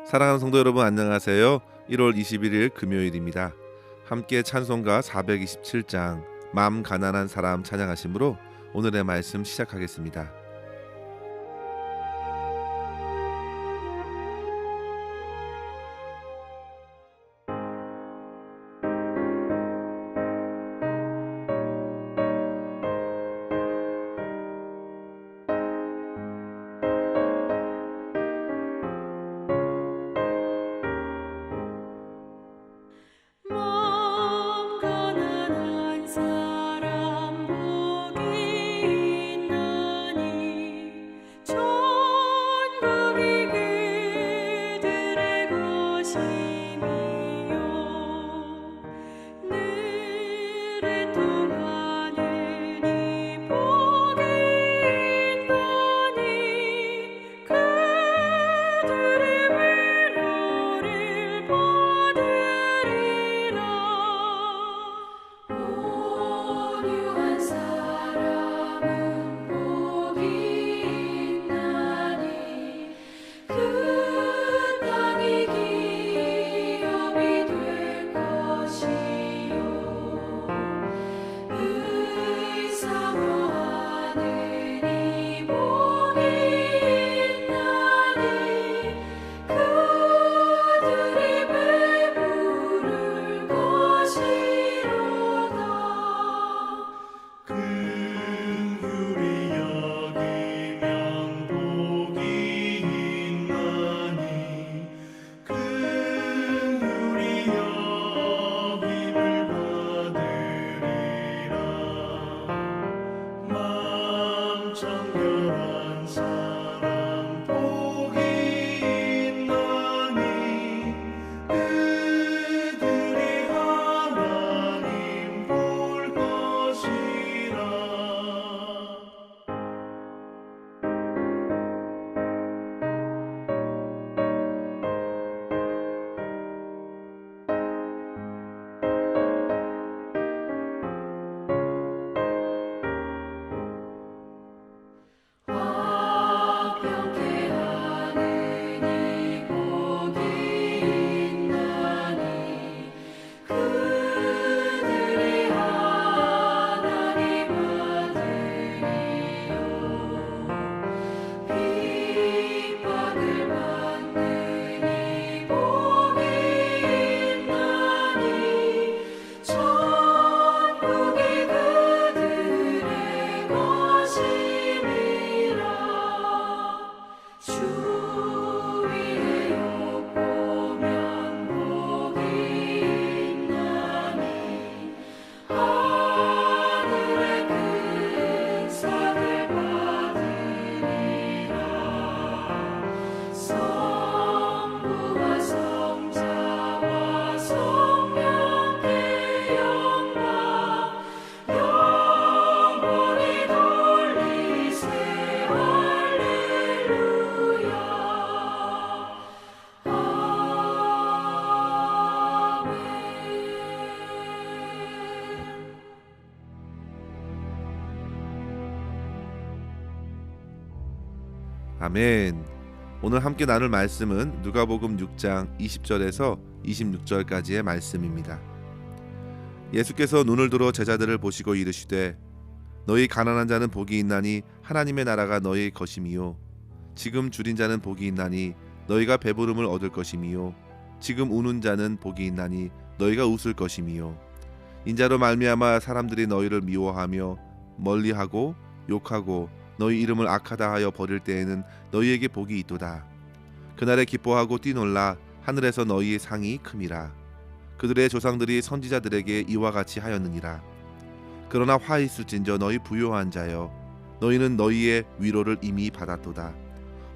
사랑하는 성도 여러분, 안녕하세요. 1월 21일 금요일입니다. 함께 찬송가 427장 마음 가난한 사람 찬양하심으로 오늘의 말씀 시작하겠습니다. 마음 가난한 사람 복이 있나니 천국이 그들의 것임이요 늘 애통하는 이 복이 있나니 그들이 위로를 받으리라. 온유한 사람은 복이 있나니 그 땅이 기업이 될 것이요 의사모하는 이 복이 있나니 그들이 배부를 것이로다. 긍휼히 여기면 복이 있나니 긍휼히 여김을 받으리라. 마음 청결한 사람 복이 있나니 그들이 하나님 볼 것이라. 화평케 하는 이 복이 있나니 그들이 하나님 아들이요 핍박을 받는 이 복이 있나니 천국이 그들의 것임이라. 주 위에 욕보면 복이 있나니 하늘의 큰 상을 받으리라. 성부와 성자와 성령께 영광 영원히 돌리세. 할렐루야. 아멘. 오늘 함께 나눌 말씀은 누가복음 6장 20절에서 26절까지의 말씀입니다. 예수께서 눈을 들어 제자들을 보시고 이르시되 너희 가난한 자는 복이 있나니 하나님의 나라가 너희 것임이요 지금 줄인 자는 복이 있나니 너희가 배부름을 얻을 것임이요 지금 우는 자는 복이 있나니 너희가 웃을 것임이요 인자로 말미암아 사람들이 너희를 미워하며 멀리하고 욕하고 너희 이름을 악하다 하여 버릴 때에는 너희에게 복이 있도다. 그날에 기뻐하고 뛰놀라 하늘에서 너희의 상이 큼이라. 그들의 조상들이 선지자들에게 이와 같이 하였느니라. 그러나 화 있을진저 너희 부요한 자여 너희는 너희의 위로를 이미 받았도다.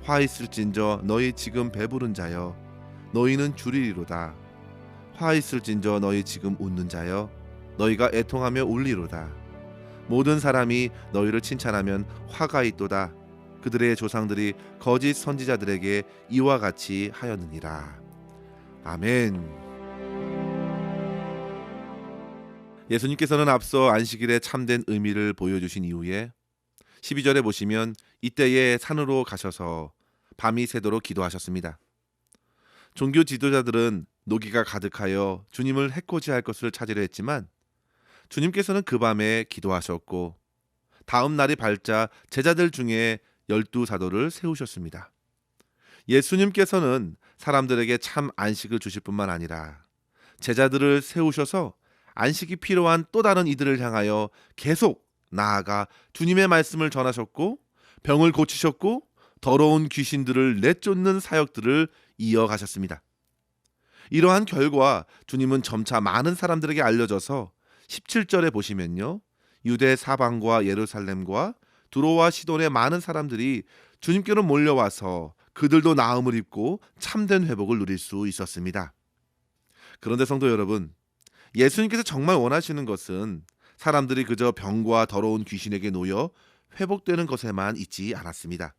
화 있을진저 너희 지금 배부른 자여 너희는 주리리로다. 화 있을진저 너희 지금 웃는 자여 너희가 애통하며 울리로다. 모든 사람이 너희를 칭찬하면 화가 있도다. 그들의 조상들이 거짓 선지자들에게 이와 같이 하였느니라. 아멘. 예수님께서는 앞서 안식일의 참된 의미를 보여주신 이후에 12절에 보시면 이때에 산으로 가셔서 밤이 새도록 기도하셨습니다. 종교 지도자들은 노기가 가득하여 주님을 해코지할 것을 찾으려 했지만 주님께서는 그 밤에 기도하셨고 다음 날이 밝자 제자들 중에 12사도를 세우셨습니다. 예수님께서는 사람들에게 참 안식을 주실 뿐만 아니라 제자들을 세우셔서 안식이 필요한 또 다른 이들을 향하여 계속 나아가 주님의 말씀을 전하셨고 병을 고치셨고 더러운 귀신들을 내쫓는 사역들을 이어가셨습니다. 이러한 결과 주님은 점차 많은 사람들에게 알려져서 17절에 보시면요, 유대 사방과 예루살렘과 두로와 시돈의 많은 사람들이 주님께로 몰려와서 그들도 나음을 입고 참된 회복을 누릴 수 있었습니다. 그런데 성도 여러분, 예수님께서 정말 원하시는 것은 사람들이 그저 병과 더러운 귀신에게 놓여 회복되는 것에만 있지 않았습니다.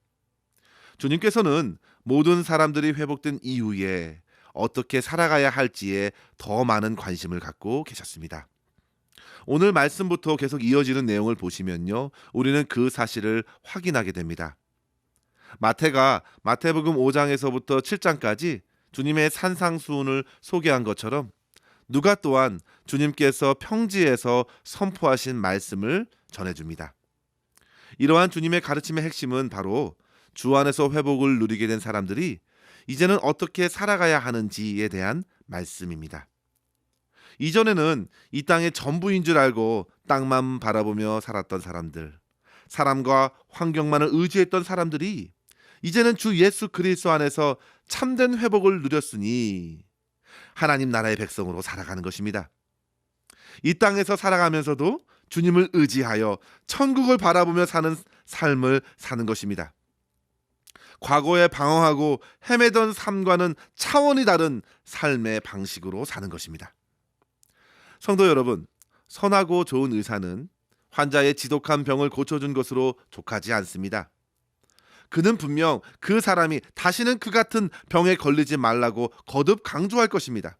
주님께서는 모든 사람들이 회복된 이후에 어떻게 살아가야 할지에 더 많은 관심을 갖고 계셨습니다. 오늘 말씀부터 계속 이어지는 내용을 보시면요, 우리는 그 사실을 확인하게 됩니다. 마태가 마태복음 5장에서부터 7장까지 주님의 산상수훈을 소개한 것처럼 누가 또한 주님께서 평지에서 선포하신 말씀을 전해줍니다. 이러한 주님의 가르침의 핵심은 바로 주 안에서 회복을 누리게 된 사람들이 이제는 어떻게 살아가야 하는지에 대한 말씀입니다. 이전에는 이 땅의 전부인 줄 알고 땅만 바라보며 살았던 사람들, 사람과 환경만을 의지했던 사람들이 이제는 주 예수 그리스도 안에서 참된 회복을 누렸으니 하나님 나라의 백성으로 살아가는 것입니다. 이 땅에서 살아가면서도 주님을 의지하여 천국을 바라보며 사는 삶을 사는 것입니다. 과거에 방황하고 헤매던 삶과는 차원이 다른 삶의 방식으로 사는 것입니다. 성도 여러분, 선하고 좋은 의사는 환자의 지독한 병을 고쳐준 것으로 족하지 않습니다. 그는 분명 그 사람이 다시는 그 같은 병에 걸리지 말라고 거듭 강조할 것입니다.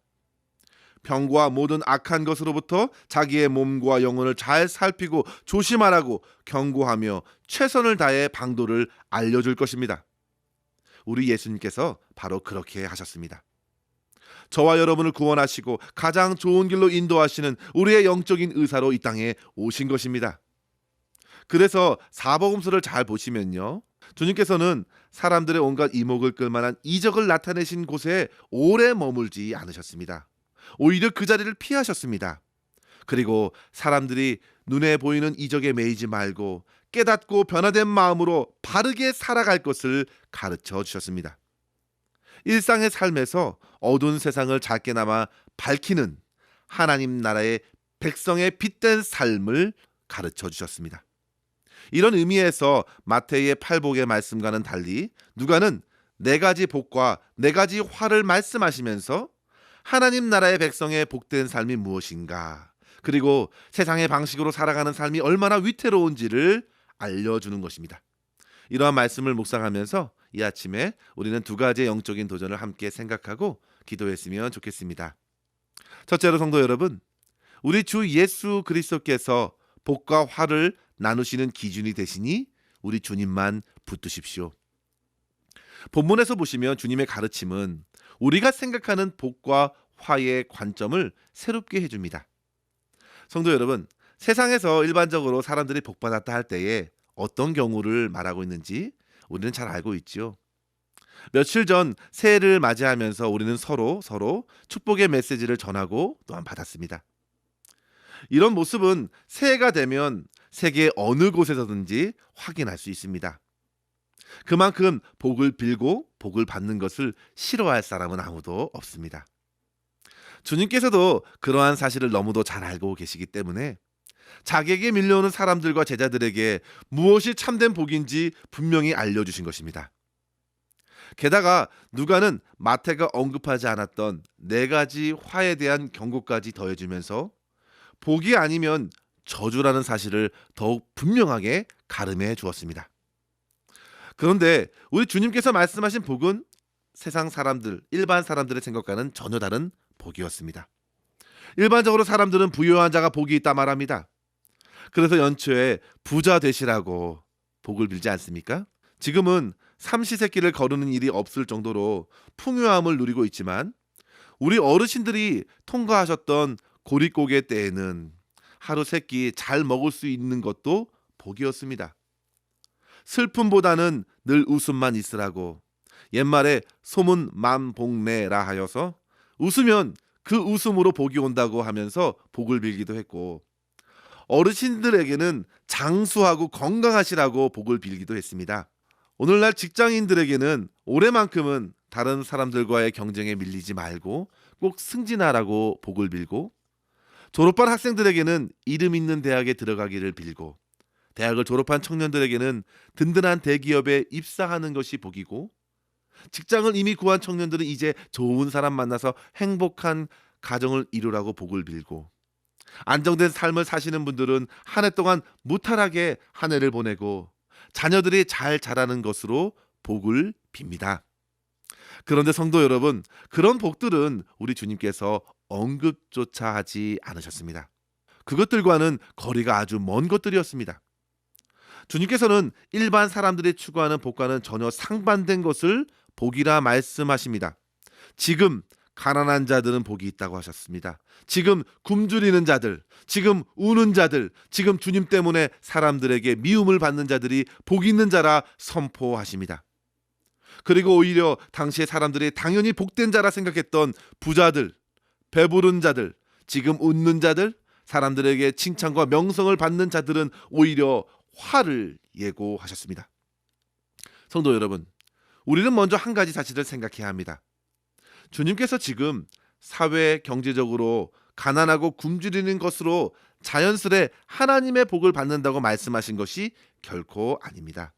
병과 모든 악한 것으로부터 자기의 몸과 영혼을 잘 살피고 조심하라고 경고하며 최선을 다해 방도를 알려줄 것입니다. 우리 예수님께서 바로 그렇게 하셨습니다. 저와 여러분을 구원하시고 가장 좋은 길로 인도하시는 우리의 영적인 의사로 이 땅에 오신 것입니다. 그래서 사복음서를 잘 보시면요, 주님께서는 사람들의 온갖 이목을 끌만한 이적을 나타내신 곳에 오래 머물지 않으셨습니다. 오히려 그 자리를 피하셨습니다. 그리고 사람들이 눈에 보이는 이적에 매이지 말고 깨닫고 변화된 마음으로 바르게 살아갈 것을 가르쳐 주셨습니다. 일상의 삶에서 어두운 세상을 작게나마 밝히는 하나님 나라의 백성의 빛된 삶을 가르쳐 주셨습니다. 이런 의미에서 마태의 팔복의 말씀과는 달리 누가는 4가지 복과 4가지 화를 말씀하시면서 하나님 나라의 백성의 복된 삶이 무엇인가, 그리고 세상의 방식으로 살아가는 삶이 얼마나 위태로운지를 알려주는 것입니다. 이러한 말씀을 묵상하면서 이 아침에 우리는 2가지의 영적인 도전을 함께 생각하고 기도했으면 좋겠습니다. 첫째로 성도 여러분, 우리 주 예수 그리스도께서 복과 화를 나누시는 기준이 되시니 우리 주님만 붙드십시오. 본문에서 보시면 주님의 가르침은 우리가 생각하는 복과 화의 관점을 새롭게 해줍니다. 성도 여러분, 세상에서 일반적으로 사람들이 복받았다 할 때에 어떤 경우를 말하고 있는지 우리는 잘 알고 있죠. 며칠 전 새해를 맞이하면서 우리는 서로 축복의 메시지를 전하고 또한 받았습니다. 이런 모습은 새해가 되면 세계 어느 곳에서든지 확인할 수 있습니다. 그만큼 복을 빌고 복을 받는 것을 싫어할 사람은 아무도 없습니다. 주님께서도 그러한 사실을 너무도 잘 알고 계시기 때문에 자기에게 밀려오는 사람들과 제자들에게 무엇이 참된 복인지 분명히 알려주신 것입니다. 게다가 누가는 마태가 언급하지 않았던 4가지 화에 대한 경고까지 더해주면서 복이 아니면 저주라는 사실을 더욱 분명하게 가름해 주었습니다. 그런데 우리 주님께서 말씀하신 복은 세상 사람들, 일반 사람들의 생각과는 전혀 다른 복이었습니다. 일반적으로 사람들은 부유한 자가 복이 있다 말합니다. 그래서 연초에 부자 되시라고 복을 빌지 않습니까? 지금은 삼시세끼를 거르는 일이 없을 정도로 풍요함을 누리고 있지만 우리 어르신들이 통과하셨던 고립고개 때에는 하루 세 끼 잘 먹을 수 있는 것도 복이었습니다. 슬픔보다는 늘 웃음만 있으라고 옛말에 소문 만복내라 하여서 웃으면 그 웃음으로 복이 온다고 하면서 복을 빌기도 했고 어르신들에게는 장수하고 건강하시라고 복을 빌기도 했습니다. 오늘날 직장인들에게는 올해만큼은 다른 사람들과의 경쟁에 밀리지 말고 꼭 승진하라고 복을 빌고 졸업한 학생들에게는 이름 있는 대학에 들어가기를 빌고 대학을 졸업한 청년들에게는 든든한 대기업에 입사하는 것이 복이고 직장을 이미 구한 청년들은 이제 좋은 사람 만나서 행복한 가정을 이루라고 복을 빌고 안정된 삶을 사시는 분들은 한 해 동안 무탈하게 한 해를 보내고 자녀들이 잘 자라는 것으로 복을 빕니다. 그런데 성도 여러분, 그런 복들은 우리 주님께서 언급조차 하지 않으셨습니다. 그것들과는 거리가 아주 먼 것들이었습니다. 주님께서는 일반 사람들이 추구하는 복과는 전혀 상반된 것을 복이라 말씀하십니다. 지금 가난한 자들은 복이 있다고 하셨습니다. 지금 굶주리는 자들, 지금 우는 자들, 지금 주님 때문에 사람들에게 미움을 받는 자들이 복 있는 자라 선포하십니다. 그리고 오히려 당시의 사람들이 당연히 복된 자라 생각했던 부자들, 배부른 자들, 지금 웃는 자들, 사람들에게 칭찬과 명성을 받는 자들은 오히려 화를 예고하셨습니다. 성도 여러분, 우리는 먼저 한 가지 사실을 생각해야 합니다. 주님께서 지금 사회 경제적으로 가난하고 굶주리는 것으로 자연스레 하나님의 복을 받는다고 말씀하신 것이 결코 아닙니다.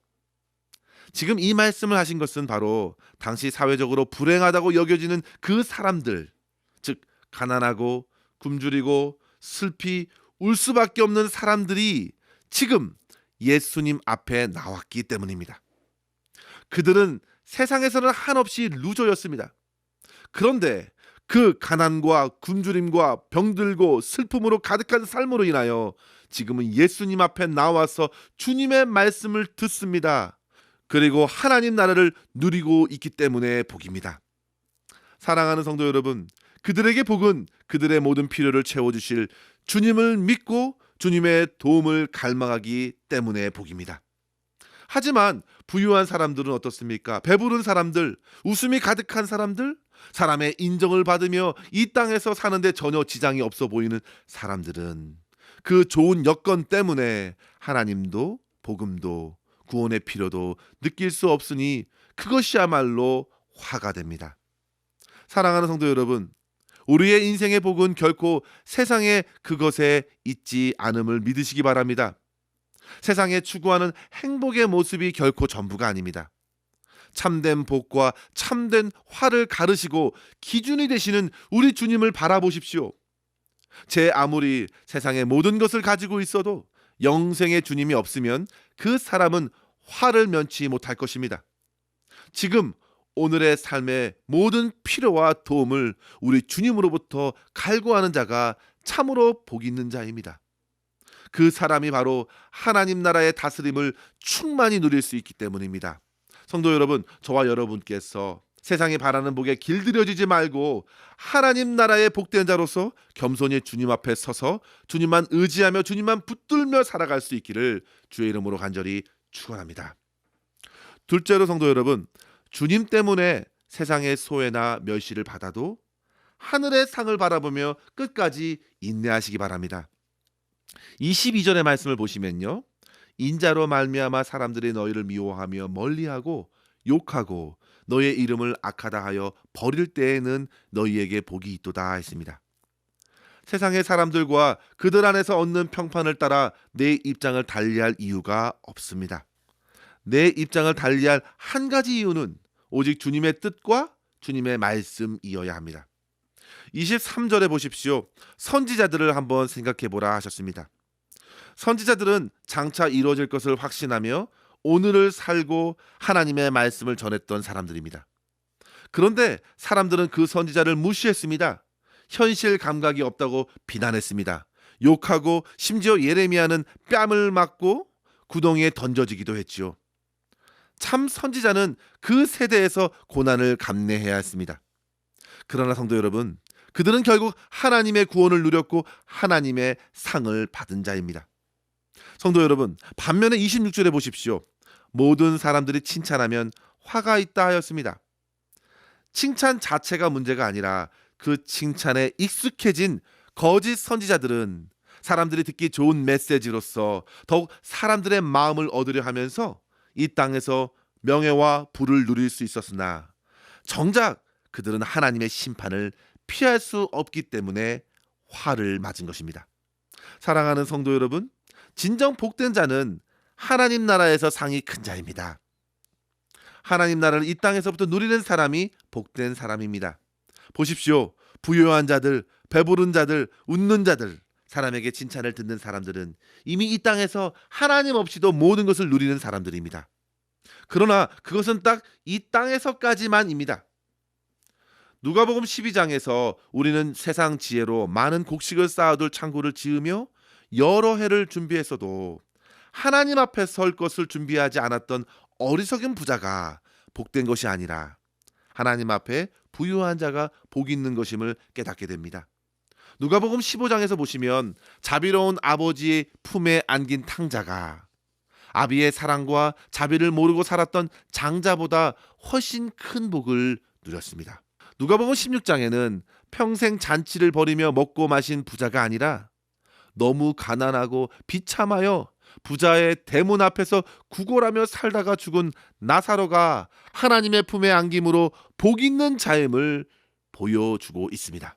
지금 이 말씀을 하신 것은 바로 당시 사회적으로 불행하다고 여겨지는 그 사람들, 즉 가난하고 굶주리고 슬피 울 수밖에 없는 사람들이 지금 예수님 앞에 나왔기 때문입니다. 그들은 세상에서는 한없이 루저였습니다. 그런데 그 가난과 굶주림과 병들고 슬픔으로 가득한 삶으로 인하여 지금은 예수님 앞에 나와서 주님의 말씀을 듣습니다. 그리고 하나님 나라를 누리고 있기 때문에 복입니다. 사랑하는 성도 여러분, 그들에게 복은 그들의 모든 필요를 채워주실 주님을 믿고 주님의 도움을 갈망하기 때문에 복입니다. 하지만 부유한 사람들은 어떻습니까? 배부른 사람들, 웃음이 가득한 사람들, 사람의 인정을 받으며 이 땅에서 사는데 전혀 지장이 없어 보이는 사람들은 그 좋은 여건 때문에 하나님도 복음도 구원의 필요도 느낄 수 없으니 그것이야말로 화가 됩니다. 사랑하는 성도 여러분, 우리의 인생의 복은 결코 세상의 그것에 있지 않음을 믿으시기 바랍니다. 세상에 추구하는 행복의 모습이 결코 전부가 아닙니다. 참된 복과 참된 화를 가르시고 기준이 되시는 우리 주님을 바라보십시오. 제 아무리 세상의 모든 것을 가지고 있어도 영생의 주님이 없으면 그 사람은 화를 면치 못할 것입니다. 지금 오늘의 삶의 모든 필요와 도움을 우리 주님으로부터 갈구하는 자가 참으로 복 있는 자입니다. 그 사람이 바로 하나님 나라의 다스림을 충만히 누릴 수 있기 때문입니다. 성도 여러분, 저와 여러분께서 세상이 바라는 복에 길들여지지 말고 하나님 나라의 복된 자로서 겸손히 주님 앞에 서서 주님만 의지하며 주님만 붙들며 살아갈 수 있기를 주의 이름으로 간절히 축원합니다. 둘째로 성도 여러분, 주님 때문에 세상의 소외나 멸시를 받아도 하늘의 상을 바라보며 끝까지 인내하시기 바랍니다. 22절의 말씀을 보시면요, 인자로 말미암아 사람들이 너희를 미워하며 멀리하고 욕하고 너의 이름을 악하다 하여 버릴 때에는 너희에게 복이 있도다 했습니다. 세상의 사람들과 그들 안에서 얻는 평판을 따라 내 입장을 달리할 이유가 없습니다. 내 입장을 달리할 한 가지 이유는 오직 주님의 뜻과 주님의 말씀이어야 합니다. 23절에 보십시오. 선지자들을 한번 생각해 보라 하셨습니다. 선지자들은 장차 이루어질 것을 확신하며 오늘을 살고 하나님의 말씀을 전했던 사람들입니다. 그런데 사람들은 그 선지자를 무시했습니다. 현실 감각이 없다고 비난했습니다. 욕하고 심지어 예레미야는 뺨을 맞고 구덩이에 던져지기도 했지요. 참 선지자는 그 세대에서 고난을 감내해야 했습니다. 그러나 성도 여러분, 그들은 결국 하나님의 구원을 누렸고 하나님의 상을 받은 자입니다. 성도 여러분, 반면에 26절에 보십시오. 모든 사람들이 칭찬하면 화가 있다 하였습니다. 칭찬 자체가 문제가 아니라 그 칭찬에 익숙해진 거짓 선지자들은 사람들이 듣기 좋은 메시지로서 더욱 사람들의 마음을 얻으려 하면서 이 땅에서 명예와 부를 누릴 수 있었으나 정작 그들은 하나님의 심판을 피할 수 없기 때문에 화를 맞은 것입니다. 사랑하는 성도 여러분, 진정 복된 자는 하나님 나라에서 상이 큰 자입니다. 하나님 나라를 이 땅에서부터 누리는 사람이 복된 사람입니다. 보십시오. 부유한 자들, 배부른 자들, 웃는 자들, 사람에게 칭찬을 듣는 사람들은 이미 이 땅에서 하나님 없이도 모든 것을 누리는 사람들입니다. 그러나 그것은 딱 이 땅에서까지만입니다. 누가복음 12장에서 우리는 세상 지혜로 많은 곡식을 쌓아둘 창고를 지으며 여러 해를 준비했어도 하나님 앞에 설 것을 준비하지 않았던 어리석은 부자가 복된 것이 아니라 하나님 앞에 부유한 자가 복 있는 것임을 깨닫게 됩니다. 누가복음 15장에서 보시면 자비로운 아버지의 품에 안긴 탕자가 아비의 사랑과 자비를 모르고 살았던 장자보다 훨씬 큰 복을 누렸습니다. 누가복음 16장에는 평생 잔치를 벌이며 먹고 마신 부자가 아니라 너무 가난하고 비참하여 부자의 대문 앞에서 구걸하며 살다가 죽은 나사로가 하나님의 품에 안김으로 복 있는 자임을 보여주고 있습니다.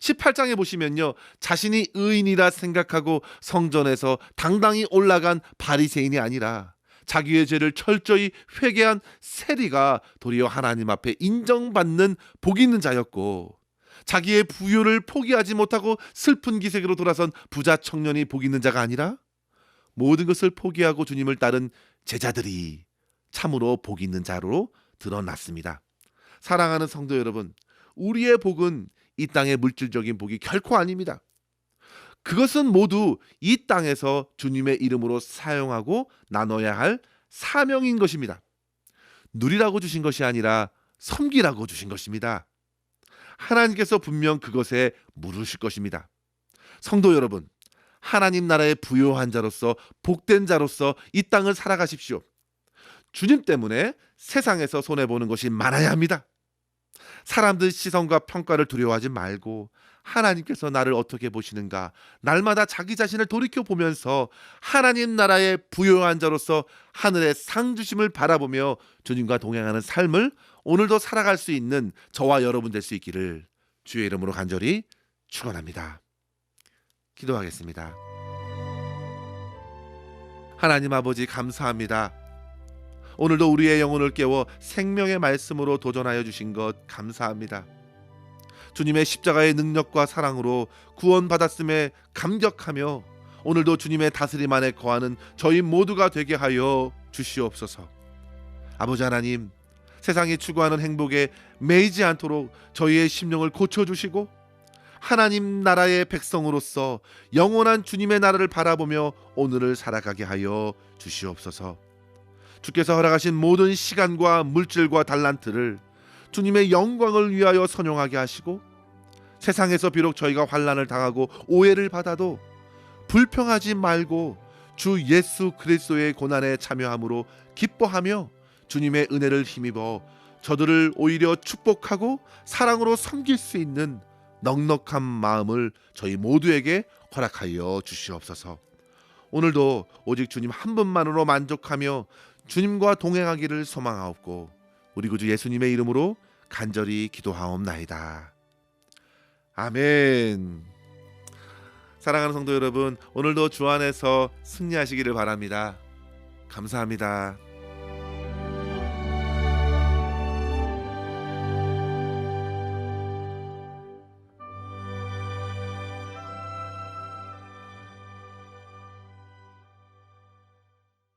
18장에 보시면요, 자신이 의인이라 생각하고 성전에서 당당히 올라간 바리새인이 아니라 자기의 죄를 철저히 회개한 세리가 도리어 하나님 앞에 인정받는 복 있는 자였고, 자기의 부유를 포기하지 못하고 슬픈 기색으로 돌아선 부자 청년이 복 있는 자가 아니라 모든 것을 포기하고 주님을 따른 제자들이 참으로 복 있는 자로 드러났습니다. 사랑하는 성도 여러분, 우리의 복은 이 땅의 물질적인 복이 결코 아닙니다. 그것은 모두 이 땅에서 주님의 이름으로 사용하고 나눠야 할 사명인 것입니다. 누리라고 주신 것이 아니라 섬기라고 주신 것입니다. 하나님께서 분명 그것에 물으실 것입니다. 성도 여러분, 하나님 나라의 부요한 자로서 복된 자로서 이 땅을 살아가십시오. 주님 때문에 세상에서 손해보는 것이 많아야 합니다. 사람들 시선과 평가를 두려워하지 말고 하나님께서 나를 어떻게 보시는가, 날마다 자기 자신을 돌이켜보면서 하나님 나라의 부요한 자로서 하늘의 상 주심을 바라보며 주님과 동행하는 삶을 오늘도 살아갈 수 있는 저와 여러분 될 수 있기를 주의 이름으로 간절히 축원합니다. 기도하겠습니다. 하나님 아버지, 감사합니다. 오늘도 우리의 영혼을 깨워 생명의 말씀으로 도전하여 주신 것 감사합니다. 주님의 십자가의 능력과 사랑으로 구원받았음에 감격하며 오늘도 주님의 다스림 안에 거하는 저희 모두가 되게 하여 주시옵소서. 아버지 하나님, 세상이 추구하는 행복에 매이지 않도록 저희의 심령을 고쳐주시고 하나님 나라의 백성으로서 영원한 주님의 나라를 바라보며 오늘을 살아가게 하여 주시옵소서. 주께서 허락하신 모든 시간과 물질과 달란트를 주님의 영광을 위하여 선용하게 하시고 세상에서 비록 저희가 환난을 당하고 오해를 받아도 불평하지 말고 주 예수 그리스도의 고난에 참여함으로 기뻐하며 주님의 은혜를 힘입어 저들을 오히려 축복하고 사랑으로 섬길 수 있는 넉넉한 마음을 저희 모두에게 허락하여 주시옵소서. 오늘도 오직 주님 한 분만으로 만족하며 주님과 동행하기를 소망하옵고 우리 구주 예수님의 이름으로 간절히 기도하옵나이다. 아멘. 사랑하는 성도 여러분, 오늘도 주 안에서 승리하시기를 바랍니다. 감사합니다.